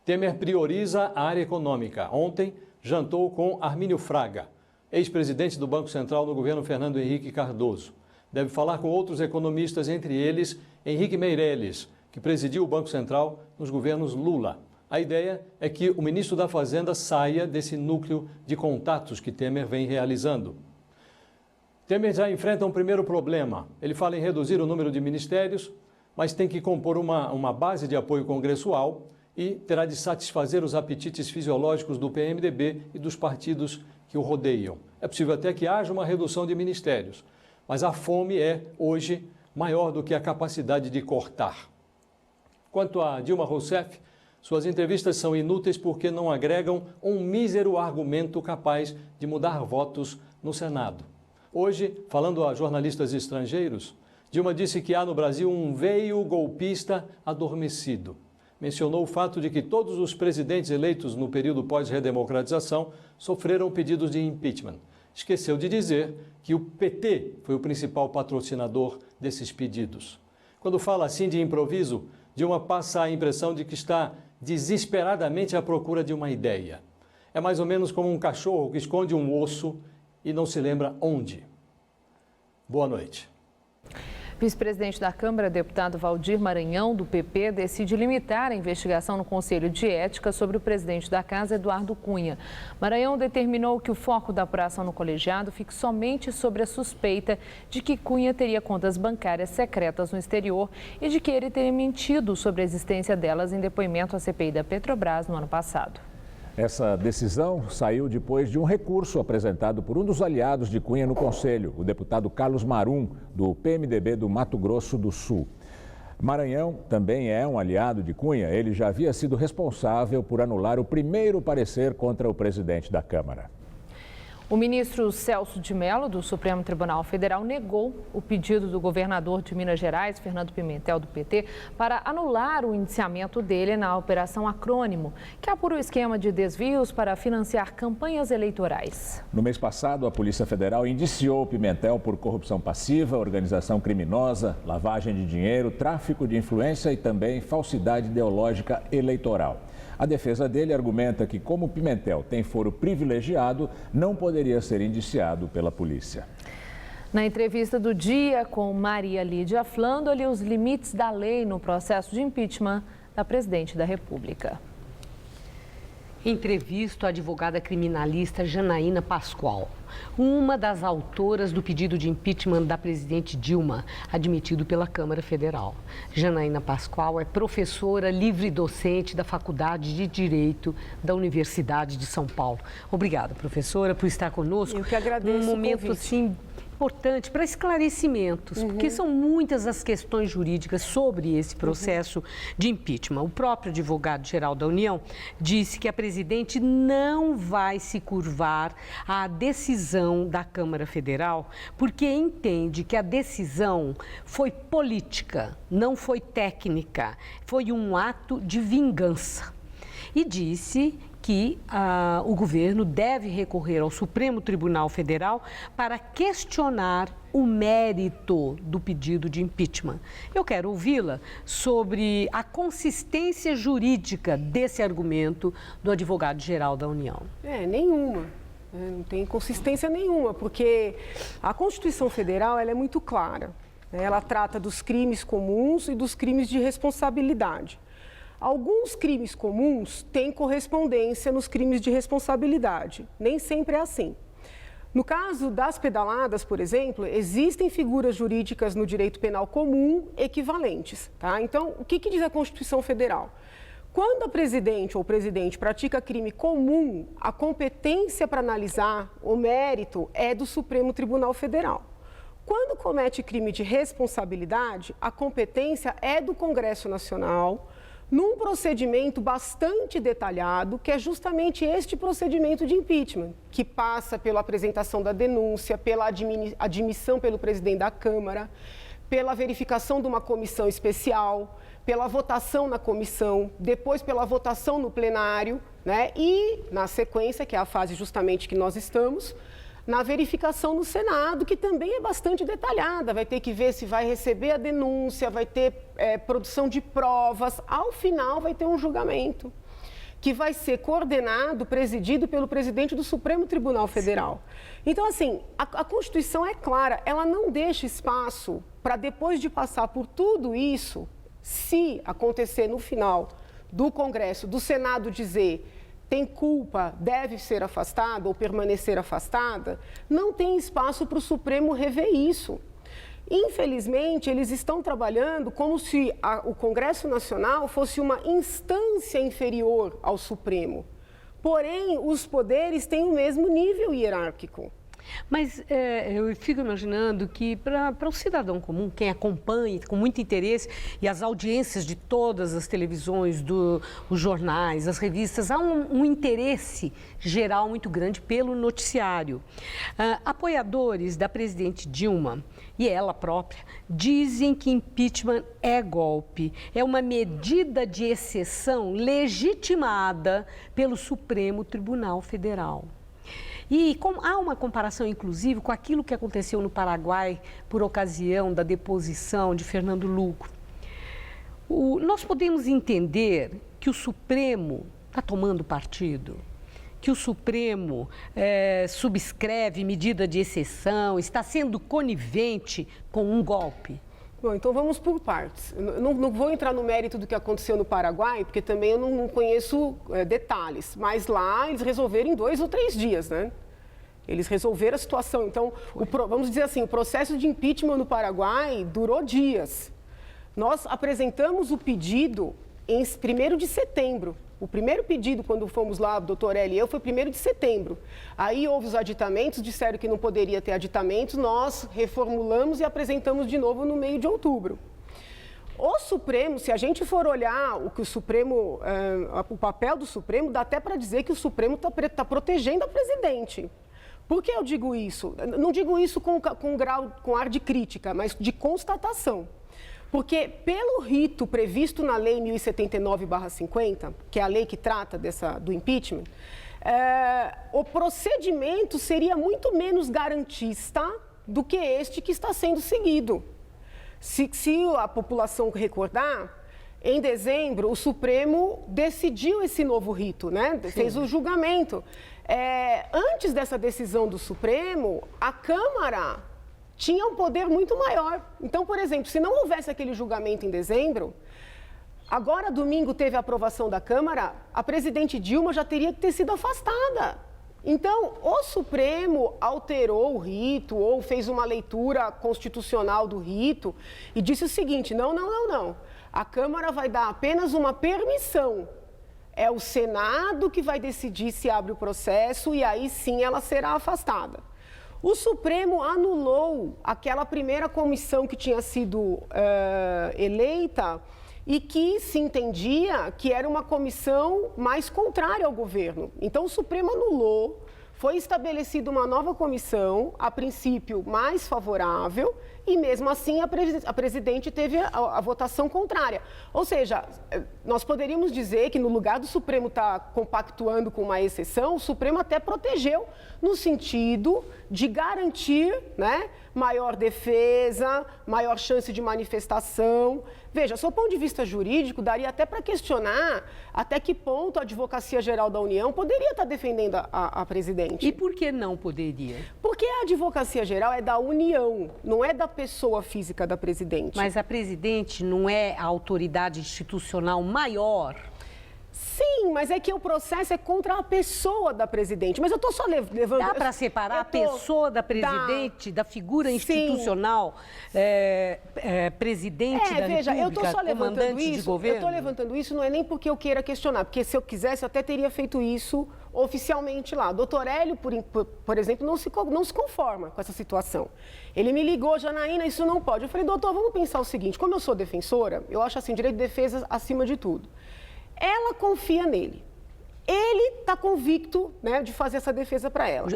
Temer prioriza a área econômica. Ontem, jantou com Armínio Fraga. ex-presidente do Banco Central no governo Fernando Henrique Cardoso. Deve falar com outros economistas, entre eles Henrique Meirelles, que presidiu o Banco Central nos governos Lula. A ideia é que o ministro da Fazenda saia desse núcleo de contatos que Temer vem realizando. Temer já enfrenta um primeiro problema. Ele fala em reduzir o número de ministérios, mas tem que compor uma base de apoio congressual e terá de satisfazer os apetites fisiológicos do PMDB e dos partidos que o rodeiam. É possível até que haja uma redução de ministérios, mas a fome é, hoje, maior do que a capacidade de cortar. Quanto a Dilma Rousseff, suas entrevistas são inúteis porque não agregam um mísero argumento capaz de mudar votos no Senado. Hoje, falando a jornalistas estrangeiros, Dilma disse que há no Brasil um veio golpista adormecido. Mencionou o fato de que todos os presidentes eleitos no período pós-redemocratização sofreram pedidos de impeachment. Esqueceu de dizer que o PT foi o principal patrocinador desses pedidos. Quando fala assim de improviso, Dilma passa a impressão de que está desesperadamente à procura de uma ideia. É mais ou menos como um cachorro que esconde um osso e não se lembra onde. Boa noite. Vice-presidente da Câmara, deputado Valdir Maranhão, do PP, decide limitar a investigação no Conselho de Ética sobre o presidente da Casa, Eduardo Cunha. Maranhão determinou que o foco da apuração no colegiado fique somente sobre a suspeita de que Cunha teria contas bancárias secretas no exterior e de que ele teria mentido sobre a existência delas em depoimento à CPI da Petrobras no ano passado. Essa decisão saiu depois de um recurso apresentado por um dos aliados de Cunha no Conselho, o deputado Carlos Marum, do PMDB do Mato Grosso do Sul. Maranhão também é um aliado de Cunha. Ele já havia sido responsável por anular o primeiro parecer contra o presidente da Câmara. O ministro Celso de Mello, do Supremo Tribunal Federal, negou o pedido do governador de Minas Gerais, Fernando Pimentel, do PT, para anular o indiciamento dele na Operação Acrônimo, que apura o esquema de desvios para financiar campanhas eleitorais. No mês passado, a Polícia Federal indiciou Pimentel por corrupção passiva, organização criminosa, lavagem de dinheiro, tráfico de influência e também falsidade ideológica eleitoral. A defesa dele argumenta que, como Pimentel tem foro privilegiado, não poderia ser indiciado pela polícia. Na entrevista do dia com Maria Lídia Flandoli, os limites da lei no processo de impeachment da presidente da República. Entrevisto a advogada criminalista Janaína Pascoal, uma das autoras do pedido de impeachment da presidente Dilma, admitido pela Câmara Federal. Janaína Pascoal é professora livre-docente da Faculdade de Direito da Universidade de São Paulo. Obrigada, professora, por estar conosco. Eu que agradeço um momento assim importante para esclarecimentos, porque são muitas as questões jurídicas sobre esse processo de impeachment. O próprio advogado-geral da União disse que a presidente não vai se curvar à decisão da Câmara Federal, porque entende que a decisão foi política, não foi técnica, foi um ato de vingança. E disse que o governo deve recorrer ao Supremo Tribunal Federal para questionar o mérito do pedido de impeachment. Eu quero ouvi-la sobre a consistência jurídica desse argumento do advogado-geral da União. Nenhuma. Não tem consistência nenhuma, porque a Constituição Federal ela é muito clara. Ela trata dos crimes comuns e dos crimes de responsabilidade. Alguns crimes comuns têm correspondência nos crimes de responsabilidade. Nem sempre é assim. No caso das pedaladas, por exemplo, existem figuras jurídicas no direito penal comum equivalentes. Tá? Então, o que diz a Constituição Federal? Quando a presidente ou o presidente pratica crime comum, a competência para analisar o mérito é do Supremo Tribunal Federal. Quando comete crime de responsabilidade, a competência é do Congresso Nacional, num procedimento bastante detalhado, que é justamente este procedimento de impeachment, que passa pela apresentação da denúncia, pela admissão pelo presidente da Câmara, pela verificação de uma comissão especial, pela votação na comissão, depois pela votação no plenário, né? E, na sequência, que é a fase justamente que nós estamos, na verificação no Senado, que também é bastante detalhada. Vai ter que ver se vai receber a denúncia, vai ter produção de provas. Ao final, vai ter um julgamento. que vai ser coordenado, presidido pelo presidente do Supremo Tribunal Federal. Então, assim, a Constituição é clara, ela não deixa espaço para, depois de passar por tudo isso, se acontecer no final do Congresso, do Senado dizer tem culpa, deve ser afastada ou permanecer afastada, não tem espaço para o Supremo rever isso. Infelizmente, eles estão trabalhando como se o Congresso Nacional fosse uma instância inferior ao Supremo. Porém, os poderes têm o mesmo nível hierárquico. Mas eu fico imaginando que para o cidadão comum, quem acompanha com muito interesse, e as audiências de todas as televisões, os jornais, as revistas, há um interesse geral muito grande pelo noticiário. Apoiadores da presidente Dilma e ela própria dizem que impeachment é golpe, é uma medida de exceção legitimada pelo Supremo Tribunal Federal. E há uma comparação, inclusive, com aquilo que aconteceu no Paraguai por ocasião da deposição de Fernando Lugo. Nós podemos entender que o Supremo está tomando partido, que o Supremo subscreve medida de exceção, está sendo conivente com um golpe. Bom, então vamos por partes. Eu não vou entrar no mérito do que aconteceu no Paraguai, porque também eu não conheço detalhes. Mas lá eles resolveram em 2 ou 3 dias, né? Eles resolveram a situação. Então, vamos dizer assim, o processo de impeachment no Paraguai durou dias. Nós apresentamos o pedido em 1º de setembro. O primeiro pedido, quando fomos lá, o doutor Eli e eu, foi 1º de setembro. Aí houve os aditamentos, disseram que não poderia ter aditamentos, nós reformulamos e apresentamos de novo no meio de outubro. O Supremo, se a gente for olhar o que o Supremo, o papel do Supremo, dá até para dizer que o Supremo está protegendo a presidente. Por que eu digo isso? Não digo isso com ar de crítica, mas de constatação. Porque pelo rito previsto na Lei 1079/50, que é a lei que trata do impeachment, o procedimento seria muito menos garantista do que este que está sendo seguido. Se a população recordar, em dezembro o Supremo decidiu esse novo rito, né? Fez o julgamento. Antes dessa decisão do Supremo, a Câmara tinha um poder muito maior. Então, por exemplo, se não houvesse aquele julgamento em dezembro, agora domingo teve a aprovação da Câmara, a presidente Dilma já teria que ter sido afastada. Então, o Supremo alterou o rito ou fez uma leitura constitucional do rito e disse o seguinte, não. A Câmara vai dar apenas uma permissão. É o Senado que vai decidir se abre o processo e aí sim ela será afastada. O Supremo anulou aquela primeira comissão que tinha sido eleita e que se entendia que era uma comissão mais contrária ao governo. Então, o Supremo anulou, foi estabelecida uma nova comissão, a princípio mais favorável, e mesmo assim a presidente teve a votação contrária. Ou seja, nós poderíamos dizer que no lugar do Supremo estar compactuando com uma exceção, o Supremo até protegeu no sentido de garantir, né, maior defesa, maior chance de manifestação. Veja, sob o ponto de vista jurídico, daria até para questionar até que ponto a Advocacia Geral da União poderia estar defendendo a presidente. E por que não poderia? Porque a Advocacia Geral é da União, não é da pessoa física da presidente. Mas a presidente não é a autoridade institucional maior? Sim, mas é que o processo é contra a pessoa da presidente. Mas eu estou só levando... Dá para separar a pessoa da presidente, da figura institucional, presidente da República, comandante de governo? Eu estou levantando isso, não é nem porque eu queira questionar, porque se eu quisesse, eu até teria feito isso oficialmente lá. O doutor Hélio, por exemplo, não se conforma com essa situação. Ele me ligou, Janaína, isso não pode. Eu falei, doutor, vamos pensar o seguinte, como eu sou defensora, eu acho assim, direito de defesa acima de tudo. Ela confia nele. Ele está convicto, né, de fazer essa defesa para ela.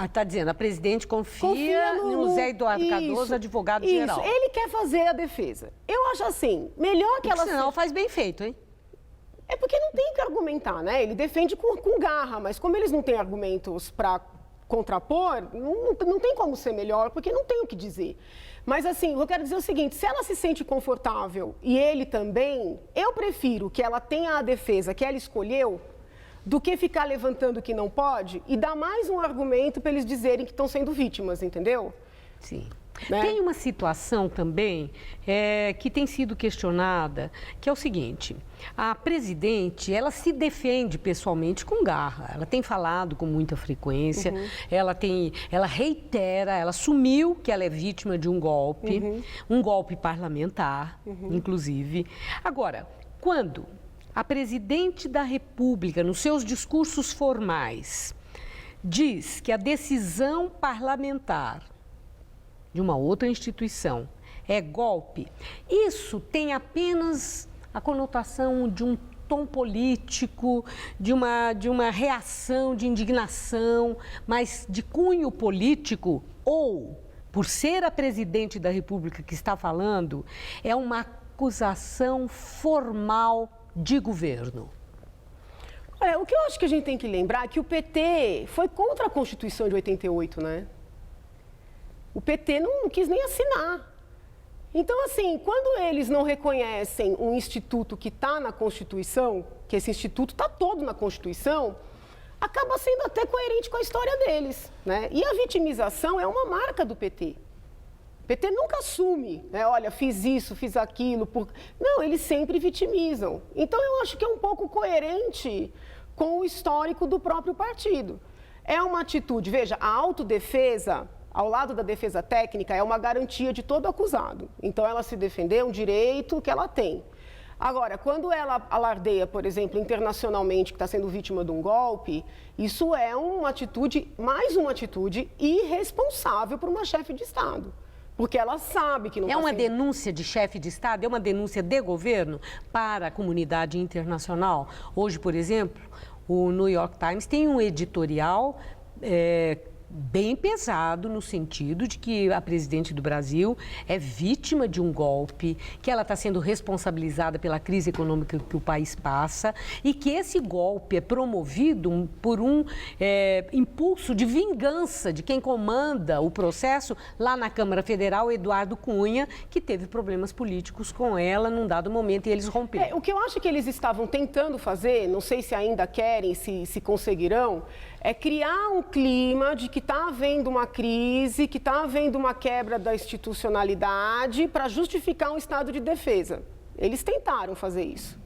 Está dizendo, a presidente confia no Zé Eduardo Cardoso, advogado-geral. Isso, ele quer fazer a defesa. Eu acho assim, melhor que ela... Senão faz bem feito, hein? É porque não tem que argumentar, né? Ele defende com garra, mas como eles não têm argumentos para contrapor, não tem como ser melhor, porque não tem o que dizer. Mas assim, eu quero dizer o seguinte, se ela se sente confortável e ele também, eu prefiro que ela tenha a defesa que ela escolheu do que ficar levantando o que não pode e dar mais um argumento para eles dizerem que estão sendo vítimas, entendeu? Sim. Né? Tem uma situação também que tem sido questionada, que é o seguinte: a presidente, ela se defende pessoalmente com garra, ela tem falado com muita frequência, ela reitera, ela assumiu que ela é vítima de um golpe parlamentar, inclusive. Agora, quando a presidente da República, nos seus discursos formais, diz que a decisão parlamentar de uma outra instituição é golpe, isso tem apenas a conotação de um tom político, de uma reação, de indignação, mas de cunho político, ou, por ser a presidente da República que está falando, é uma acusação formal de governo? Olha, o que eu acho que a gente tem que lembrar é que o PT foi contra a Constituição de 88, né? O PT não quis nem assinar. Então, assim, quando eles não reconhecem um instituto que está na Constituição, que esse instituto está todo na Constituição, acaba sendo até coerente com a história deles, né? E a vitimização é uma marca do PT. O PT nunca assume, né? Olha, fiz isso, fiz aquilo. Não, eles sempre vitimizam. Então, eu acho que é um pouco coerente com o histórico do próprio partido. É uma atitude, veja, a autodefesa, ao lado da defesa técnica, é uma garantia de todo acusado. Então, ela se defender é um direito que ela tem. Agora, quando ela alardeia, por exemplo, internacionalmente que está sendo vítima de um golpe, isso é uma atitude, mais uma atitude irresponsável para uma chefe de Estado. Porque ela sabe que não está sendo... É uma sendo... denúncia de chefe de Estado? É uma denúncia de governo para a comunidade internacional? Hoje, por exemplo, o New York Times tem um editorial bem pesado no sentido de que a presidente do Brasil é vítima de um golpe, que ela está sendo responsabilizada pela crise econômica que o país passa e que esse golpe é promovido por um impulso de vingança de quem comanda o processo lá na Câmara Federal, Eduardo Cunha, que teve problemas políticos com ela num dado momento e eles romperam. O que eu acho que eles estavam tentando fazer, não sei se ainda querem, se conseguirão, é criar um clima de que está havendo uma crise, que está havendo uma quebra da institucionalidade para justificar um estado de defesa. Eles tentaram fazer isso.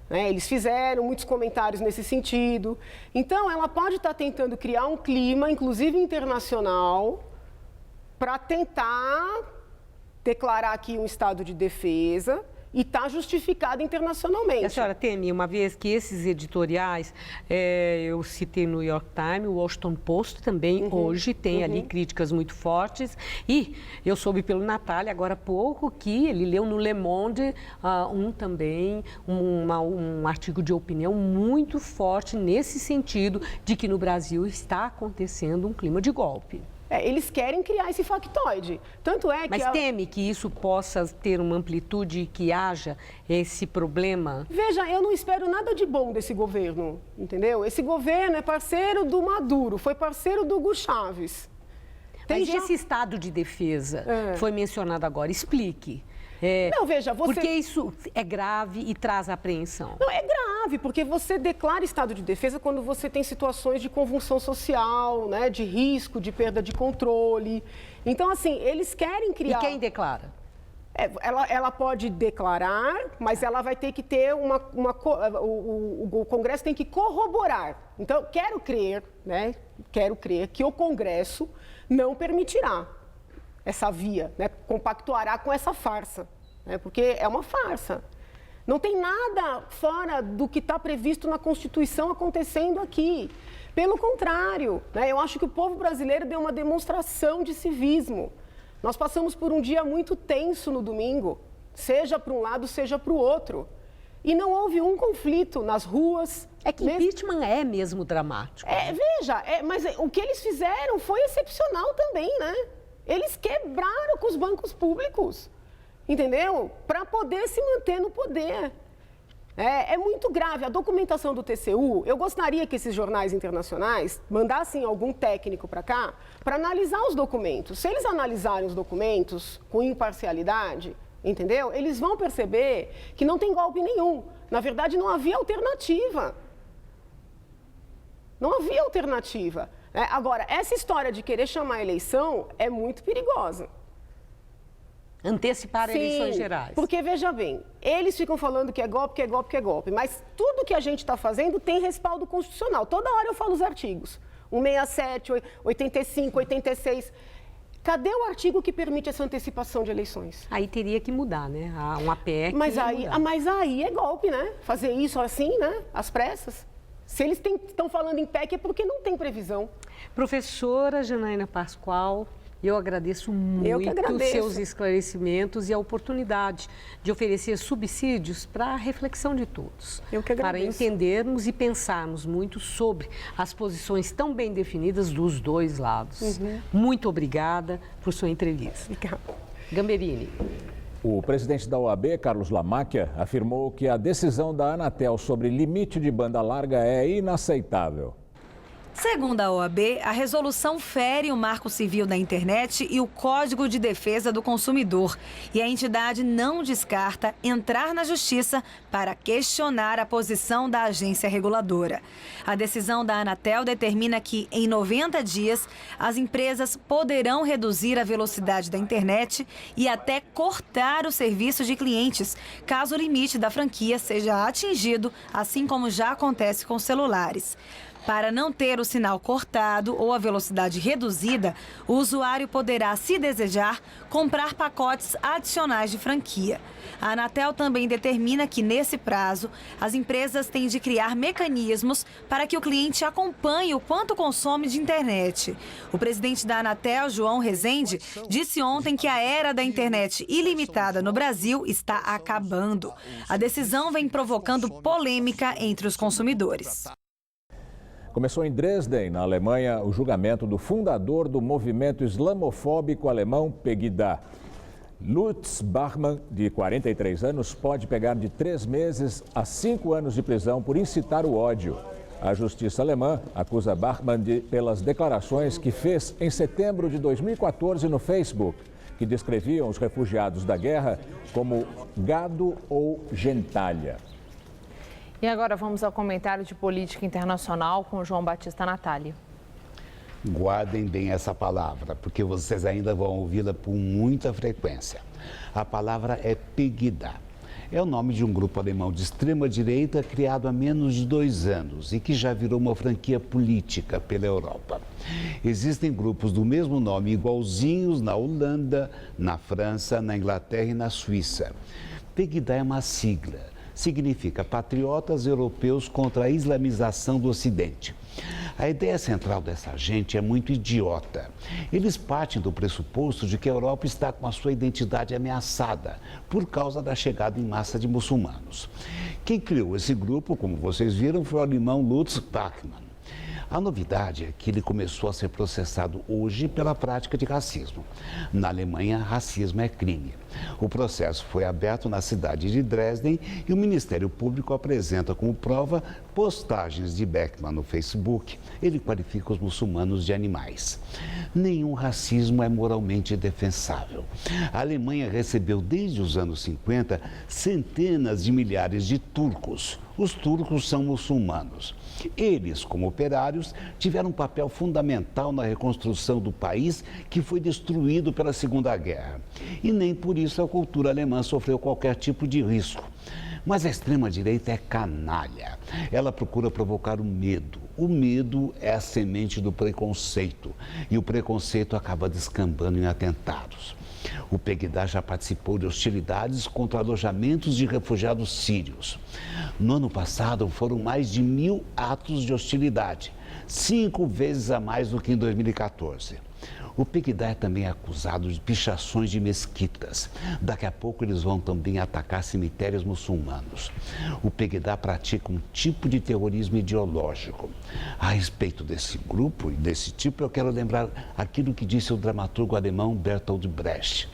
Né? Eles fizeram muitos comentários nesse sentido. Então, ela pode estar tentando criar um clima, inclusive internacional, para tentar declarar aqui um estado de defesa e está justificado internacionalmente. A senhora teme, uma vez que esses editoriais, eu citei no New York Times, o Washington Post também hoje tem ali críticas muito fortes, e eu soube pelo Natália agora há pouco que ele leu no Le Monde um artigo de opinião muito forte nesse sentido de que no Brasil está acontecendo um clima de golpe. Eles querem criar esse factoide. Tanto é que... Mas teme que isso possa ter uma amplitude, que haja esse problema? Veja, eu não espero nada de bom desse governo, entendeu? Esse governo é parceiro do Maduro, foi parceiro do Hugo Chávez. Mas esse estado de defesa foi mencionado agora, explique. Não, veja, Porque isso é grave e traz apreensão. Não, é grave, porque você declara estado de defesa quando você tem situações de convulsão social, né, de risco, de perda de controle. Então, assim, eles querem criar... E quem declara? Ela pode declarar, mas ela vai ter que ter o Congresso tem que corroborar. Então, quero crer que o Congresso não permitirá essa via, né, compactuará com essa farsa, né, porque é uma farsa. Não tem nada fora do que está previsto na Constituição acontecendo aqui. Pelo contrário, né, eu acho que o povo brasileiro deu uma demonstração de civismo. Nós passamos por um dia muito tenso no domingo, seja para um lado, seja para o outro. E não houve um conflito nas ruas. É que impeachment é mesmo dramático. Veja, mas o que eles fizeram foi excepcional também, né? Eles quebraram com os bancos públicos, entendeu? Para poder se manter no poder. É muito grave. A documentação do TCU, eu gostaria que esses jornais internacionais mandassem algum técnico para cá para analisar os documentos. Se eles analisarem os documentos com imparcialidade, entendeu? Eles vão perceber que não tem golpe nenhum. Na verdade, não havia alternativa. Não havia alternativa. Né? Agora, essa história de querer chamar a eleição é muito perigosa. Antecipar eleições gerais. Porque, veja bem, eles ficam falando que é golpe, que é golpe, que é golpe, mas tudo que a gente está fazendo tem respaldo constitucional. Toda hora eu falo os artigos. 167, 85, 86... Cadê o artigo que permite essa antecipação de eleições? Aí teria que mudar, né? Uma PEC. Mas aí é golpe, né? Fazer isso assim, né? Às pressas. Se eles estão falando em PEC é porque não tem previsão. Professora Janaína Pascoal, eu agradeço muito os seus esclarecimentos e a oportunidade de oferecer subsídios para a reflexão de todos. Eu que agradeço. Para entendermos e pensarmos muito sobre as posições tão bem definidas dos dois lados. Muito obrigada por sua entrevista. Gamberini. O presidente da OAB, Carlos Lamáquia, afirmou que a decisão da Anatel sobre limite de banda larga é inaceitável. Segundo a OAB, a resolução fere o Marco Civil da Internet e o Código de Defesa do Consumidor. E a entidade não descarta entrar na Justiça para questionar a posição da agência reguladora. A decisão da Anatel determina que, em 90 dias, as empresas poderão reduzir a velocidade da internet e até cortar o serviço de clientes, caso o limite da franquia seja atingido, assim como já acontece com celulares. Para não ter o sinal cortado ou a velocidade reduzida, o usuário poderá, se desejar, comprar pacotes adicionais de franquia. A Anatel também determina que, nesse prazo, as empresas têm de criar mecanismos para que o cliente acompanhe o quanto consome de internet. O presidente da Anatel, João Rezende, disse ontem que a era da internet ilimitada no Brasil está acabando. A decisão vem provocando polêmica entre os consumidores. Começou em Dresden, na Alemanha, o julgamento do fundador do movimento islamofóbico alemão Pegida. Lutz Bachmann, de 43 anos, pode pegar de 3 meses a 5 anos de prisão por incitar o ódio. A justiça alemã acusa Bachmann pelas declarações que fez em setembro de 2014 no Facebook, que descreviam os refugiados da guerra como gado ou gentalha. E agora vamos ao comentário de política internacional com o João Batista Natália. Guardem bem essa palavra, porque vocês ainda vão ouvi-la com muita frequência. A palavra é Pegida. É o nome de um grupo alemão de extrema-direita criado há menos de 2 anos e que já virou uma franquia política pela Europa. Existem grupos do mesmo nome igualzinhos na Holanda, na França, na Inglaterra e na Suíça. Pegida é uma sigla. Significa Patriotas Europeus contra a Islamização do Ocidente. A ideia central dessa gente é muito idiota. Eles partem do pressuposto de que a Europa está com a sua identidade ameaçada por causa da chegada em massa de muçulmanos. Quem criou esse grupo, como vocês viram, foi o alemão Lutz Bachmann. A novidade é que ele começou a ser processado hoje pela prática de racismo. Na Alemanha, racismo é crime. O processo foi aberto na cidade de Dresden e o Ministério Público apresenta como prova postagens de Bachmann no Facebook. Ele qualifica os muçulmanos de animais. Nenhum racismo é moralmente defensável. A Alemanha recebeu desde os anos 50 centenas de milhares de turcos. Os turcos são muçulmanos. Eles, como operários, tiveram um papel fundamental na reconstrução do país que foi destruído pela Segunda Guerra. E nem por isso a cultura alemã sofreu qualquer tipo de risco. Mas a extrema-direita é canalha. Ela procura provocar o medo. O medo é a semente do preconceito. E o preconceito acaba descambando em atentados. O Pegida já participou de hostilidades contra alojamentos de refugiados sírios. No ano passado, foram mais de 1000 atos de hostilidade, 5 vezes a mais do que em 2014. O Pegida é também acusado de pichações de mesquitas. Daqui a pouco eles vão também atacar cemitérios muçulmanos. O Pegida pratica um tipo de terrorismo ideológico. A respeito desse grupo e desse tipo, eu quero lembrar aquilo que disse o dramaturgo alemão Bertolt Brecht.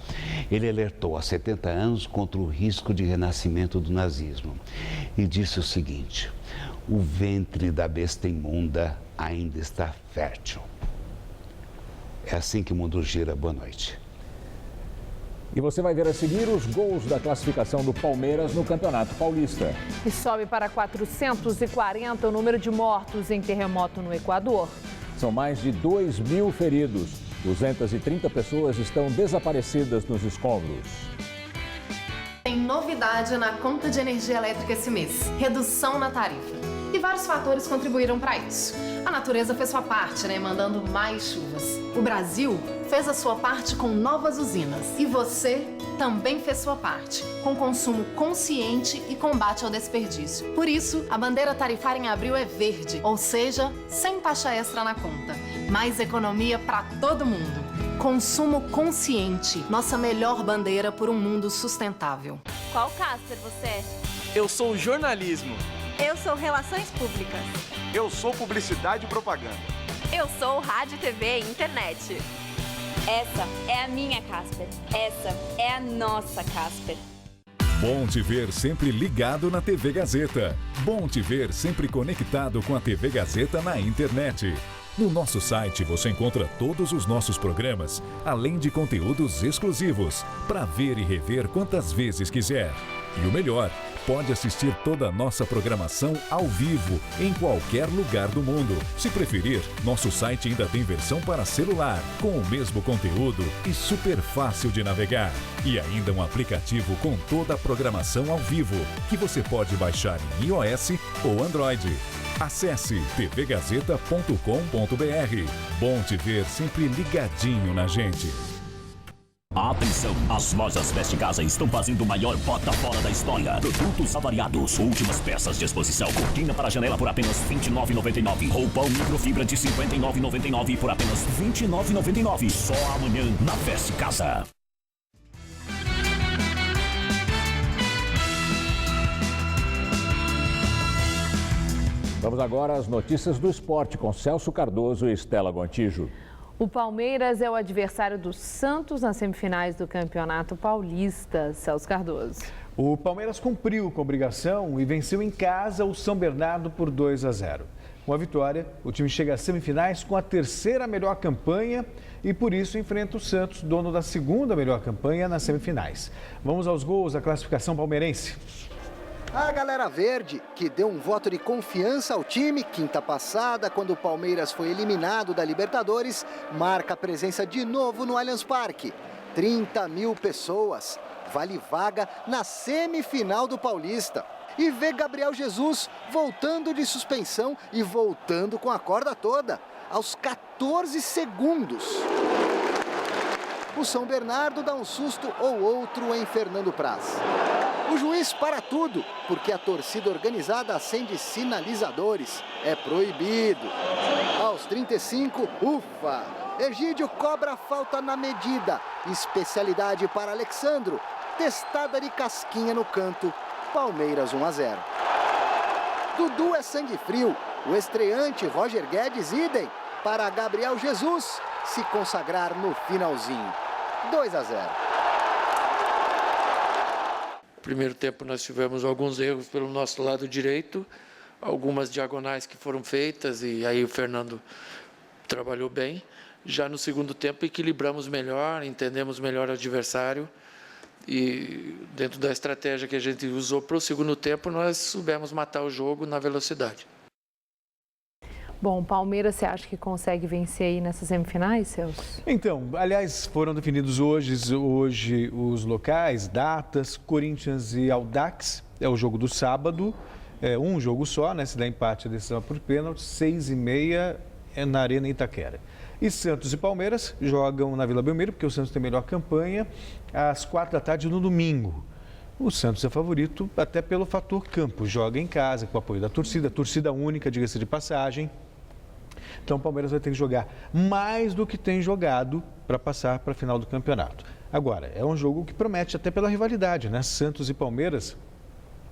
Ele alertou há 70 anos contra o risco de renascimento do nazismo. E disse o seguinte: o ventre da besta imunda ainda está fértil. É assim que o mundo gira. Boa noite. E você vai ver a seguir os gols da classificação do Palmeiras no Campeonato Paulista. E sobe para 440 o número de mortos em terremoto no Equador. São mais de 2.000 feridos. 230 pessoas estão desaparecidas nos escombros. Tem novidade na conta de energia elétrica esse mês. Redução na tarifa. E vários fatores contribuíram para isso. A natureza fez sua parte, mandando mais chuvas. O Brasil fez a sua parte com novas usinas. E você também fez sua parte, com consumo consciente e combate ao desperdício. Por isso, a bandeira tarifária em abril é verde, ou seja, sem taxa extra na conta. Mais economia para todo mundo. Consumo consciente, nossa melhor bandeira por um mundo sustentável. Qual Casper você é? Eu sou jornalismo. Eu sou Relações Públicas. Eu sou Publicidade e Propaganda. Eu sou Rádio, TV e Internet. Essa é a minha Casper. Essa é a nossa Casper. Bom te ver sempre ligado na TV Gazeta. Bom te ver sempre conectado com a TV Gazeta na internet. No nosso site você encontra todos os nossos programas, além de conteúdos exclusivos, para ver e rever quantas vezes quiser. E o melhor, pode assistir toda a nossa programação ao vivo, em qualquer lugar do mundo. Se preferir, nosso site ainda tem versão para celular, com o mesmo conteúdo e super fácil de navegar. E ainda um aplicativo com toda a programação ao vivo, que você pode baixar em iOS ou Android. Acesse tvgazeta.com.br. Bom te ver sempre ligadinho na gente. Atenção! As lojas Veste Casa estão fazendo o maior bota fora da história. Produtos avariados, últimas peças de exposição. Cortina para janela por apenas R$ 29,99. Roupão microfibra de R$ 59,99 por apenas R$ 29,99. Só amanhã na Veste Casa. Vamos agora às notícias do esporte com Celso Cardoso e Estela Gontijo. O Palmeiras é o adversário do Santos nas semifinais do Campeonato Paulista. Celso Cardoso. O Palmeiras cumpriu com a obrigação e venceu em casa o São Bernardo por 2-0. Com a vitória, o time chega às semifinais com a terceira melhor campanha e por isso enfrenta o Santos, dono da segunda melhor campanha nas semifinais. Vamos aos gols da classificação palmeirense. A galera verde, que deu um voto de confiança ao time, quinta passada, quando o Palmeiras foi eliminado da Libertadores, marca a presença de novo no Allianz Parque. 30 mil pessoas, vale vaga na semifinal do Paulista. E vê Gabriel Jesus voltando de suspensão e voltando com a corda toda, aos 14 segundos. O São Bernardo dá um susto ou outro em Fernando Praz. O juiz para tudo, porque a torcida organizada acende sinalizadores. É proibido. Aos 35, ufa! Egídio cobra a falta na medida. Especialidade para Alexandro. Testada de casquinha no canto. Palmeiras 1-0. Dudu é sangue frio. O estreante Roger Guedes, idem, para Gabriel Jesus se consagrar no finalzinho. 2-0. Primeiro tempo nós tivemos alguns erros pelo nosso lado direito, algumas diagonais que foram feitas e aí o Fernando trabalhou bem. Já no segundo tempo equilibramos melhor, entendemos melhor o adversário e dentro da estratégia que a gente usou para o segundo tempo nós soubemos matar o jogo na velocidade. Bom, o Palmeiras, você acha que consegue vencer aí nessas semifinais, Celso? Então, aliás, foram definidos hoje os locais, datas, Corinthians e Audax, é o jogo do sábado, é um jogo só, né? Se der empate, a decisão por pênalti, 6h30 é na Arena Itaquera. E Santos e Palmeiras jogam na Vila Belmiro, porque o Santos tem melhor campanha, às 4h no domingo. O Santos é favorito até pelo fator campo, joga em casa, com o apoio da torcida única, diga-se de passagem. Então o Palmeiras vai ter que jogar mais do que tem jogado para passar para a final do campeonato. Agora, é um jogo que promete até pela rivalidade, né? Santos e Palmeiras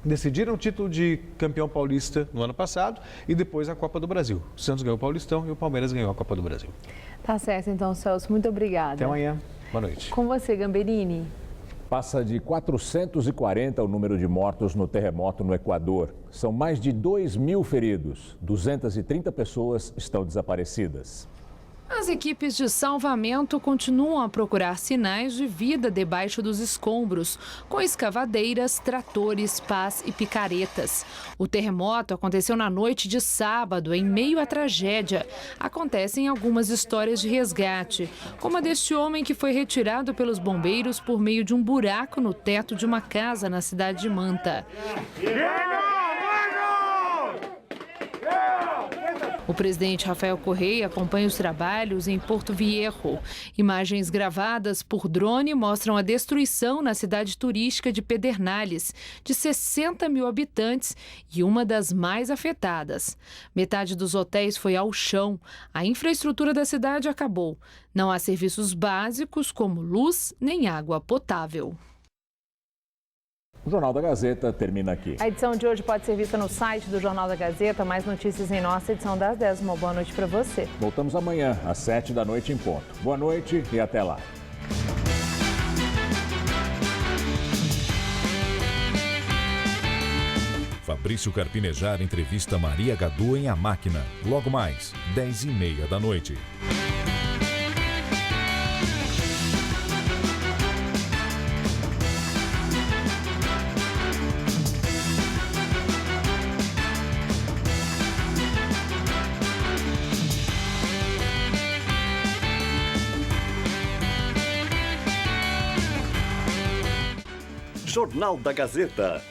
decidiram o título de campeão paulista no ano passado e depois a Copa do Brasil. O Santos ganhou o Paulistão e o Palmeiras ganhou a Copa do Brasil. Tá certo, então, Celso. Muito obrigada. Até amanhã. Boa noite. Com você, Gamberini. Passa de 440 o número de mortos no terremoto no Equador. São mais de 2.000 feridos. 230 pessoas estão desaparecidas. As equipes de salvamento continuam a procurar sinais de vida debaixo dos escombros, com escavadeiras, tratores, pás e picaretas. O terremoto aconteceu na noite de sábado, em meio à tragédia. Acontecem algumas histórias de resgate, como a deste homem que foi retirado pelos bombeiros por meio de um buraco no teto de uma casa na cidade de Manta. O presidente Rafael Correia acompanha os trabalhos em Porto Viejo. Imagens gravadas por drone mostram a destruição na cidade turística de Pedernales, de 60 mil habitantes e uma das mais afetadas. Metade dos hotéis foi ao chão. A infraestrutura da cidade acabou. Não há serviços básicos como luz nem água potável. O Jornal da Gazeta termina aqui. A edição de hoje pode ser vista no site do Jornal da Gazeta. Mais notícias em nossa edição das 10. Uma boa noite para você. Voltamos amanhã, às 7 da noite em ponto. Boa noite e até lá. Fabrício Carpinejar entrevista Maria Gadu em A Máquina. Logo mais, 10h30 da noite. Jornal da Gazeta.